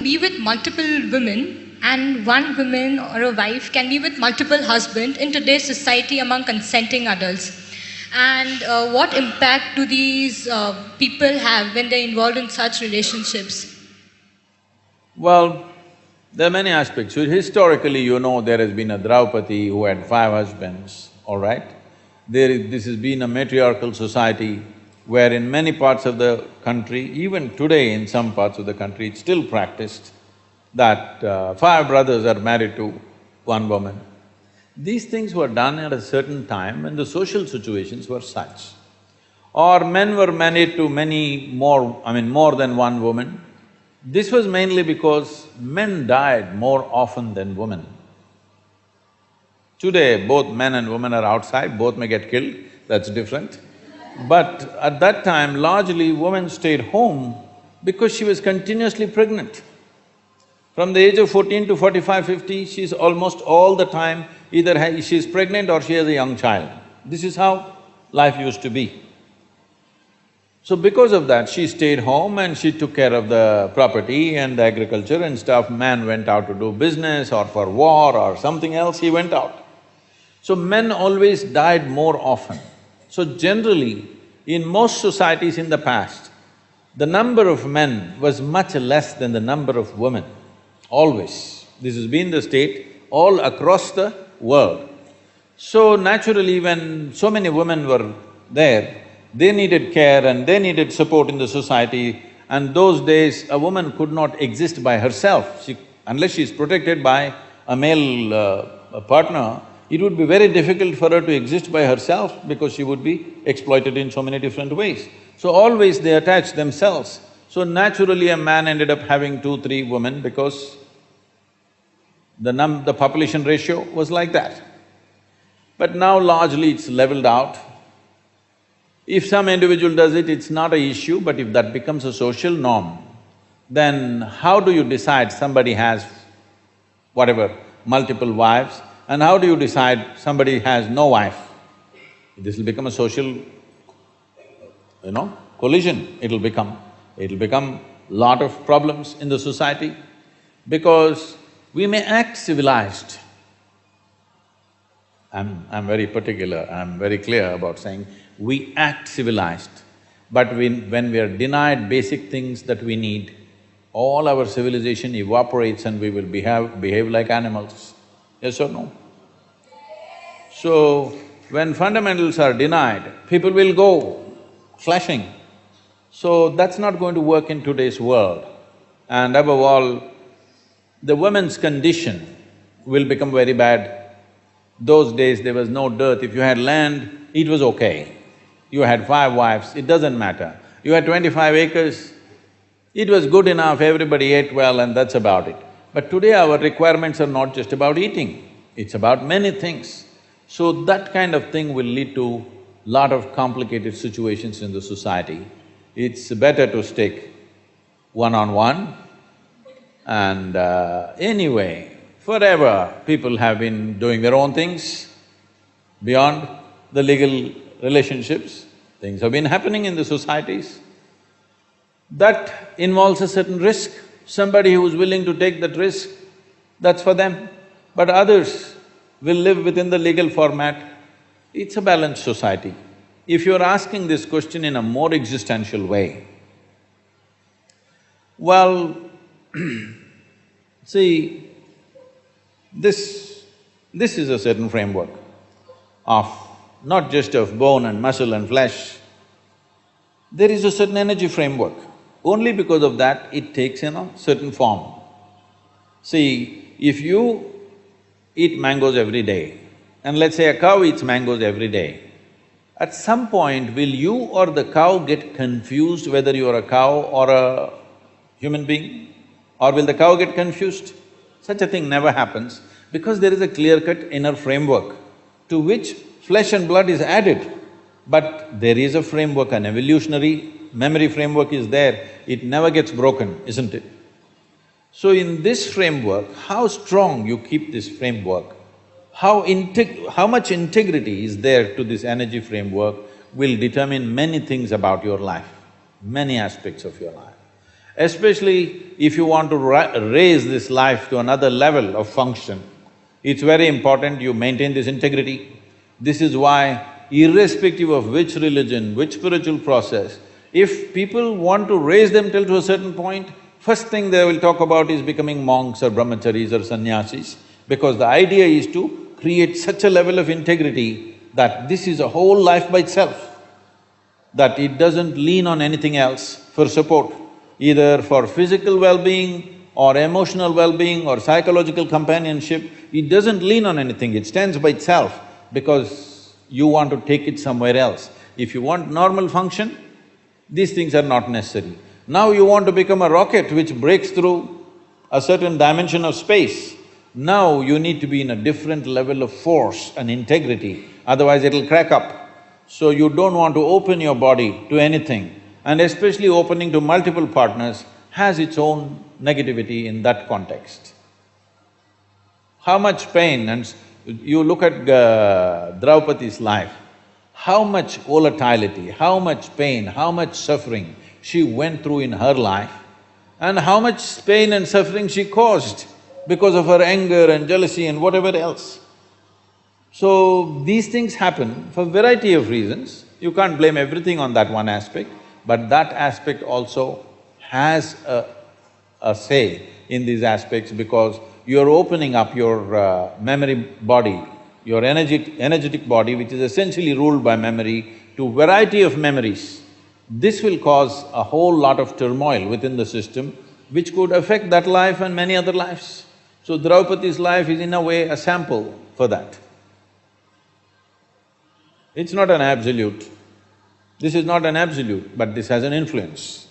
be with multiple women, and one woman or a wife can be with multiple husbands in today's society among consenting adults. And what impact do these people have when they're involved in such relationships? Well, there are many aspects. So historically, you know, there has been a Drowpathi who had 5 husbands, all right? This has been a matriarchal society where in many parts of the country, even today in some parts of the country, it's still practiced that 5 brothers are married to 1 woman. These things were done at a certain time when the social situations were such. Or men were married to more than 1 woman. This was mainly because men died more often than women. Today, both men and women are outside, both may get killed, that's different. But at that time, largely women stayed home because she was continuously pregnant. From the age of 14 to 45, 50, she's almost all the time either she's pregnant or she has a young child. This is how life used to be. So because of that, she stayed home and she took care of the property and the agriculture and stuff. Man went out to do business or for war or something else, he went out. So men always died more often. So generally, in most societies in the past, the number of men was much less than the number of women, always. This has been the state all across the world. So naturally, when so many women were there, they needed care and they needed support in the society, and those days a woman could not exist by herself. Unless she's protected by a male partner, it would be very difficult for her to exist by herself because she would be exploited in so many different ways. So always they attached themselves. So naturally a man ended up having 2, 3 women because the population ratio was like that. But now largely it's leveled out. If some individual does it, it's not an issue, but if that becomes a social norm, then how do you decide somebody has whatever, multiple wives, and how do you decide somebody has no wife? This will become a social, collision, it'll become lot of problems in the society because we may act civilized. I'm very particular, I'm very clear about saying we act civilized, but when we are denied basic things that we need, all our civilization evaporates and we will behave like animals. Yes or no? So, when fundamentals are denied, people will go clashing. So that's not going to work in today's world. And above all, the woman's condition will become very bad. Those days there was no dearth, if you had land, it was okay. You had 5 wives, it doesn't matter. You had 25 acres, it was good enough, everybody ate well and that's about it. But today our requirements are not just about eating, it's about many things. So that kind of thing will lead to lot of complicated situations in the society. It's better to stick one-on-one and anyway, forever people have been doing their own things beyond the legal relationships. Things have been happening in the societies. That involves a certain risk. Somebody who is willing to take that risk, that's for them. But others will live within the legal format. It's a balanced society. If you're asking this question in a more existential way, well, see, this is a certain framework of not just of bone and muscle and flesh, there is a certain energy framework. Only because of that, it takes in a certain form. See, if you eat mangoes every day, and let's say a cow eats mangoes every day, at some point will you or the cow get confused whether you are a cow or a human being? Or will the cow get confused? Such a thing never happens because there is a clear-cut inner framework to which flesh and blood is added. But there is a framework, an evolutionary memory framework is there, it never gets broken, isn't it? So in this framework, how strong you keep this framework, how much integrity is there to this energy framework will determine many things about your life, many aspects of your life. Especially if you want to raise this life to another level of function, it's very important you maintain this integrity. This is why, irrespective of which religion, which spiritual process, if people want to raise them till to a certain point, first thing they will talk about is becoming monks or brahmacharis or sannyasis, because the idea is to create such a level of integrity that this is a whole life by itself, that it doesn't lean on anything else for support, either for physical well-being or emotional well-being or psychological companionship. It doesn't lean on anything, it stands by itself because you want to take it somewhere else. If you want normal function, these things are not necessary. Now you want to become a rocket which breaks through a certain dimension of space. Now you need to be in a different level of force and integrity, otherwise it'll crack up. So you don't want to open your body to anything, and especially opening to multiple partners has its own negativity in that context. How much pain, and you look at Draupathi's life, how much volatility, how much pain, how much suffering she went through in her life, and how much pain and suffering she caused because of her anger and jealousy and whatever else. So, these things happen for variety of reasons. You can't blame everything on that one aspect, but that aspect also has a say in these aspects, because you're opening up your memory body, your energetic body, which is essentially ruled by memory, to variety of memories. This will cause a whole lot of turmoil within the system, which could affect that life and many other lives. So Draupadi's life is in a way a sample for that. It's not an absolute. This is not an absolute, but this has an influence.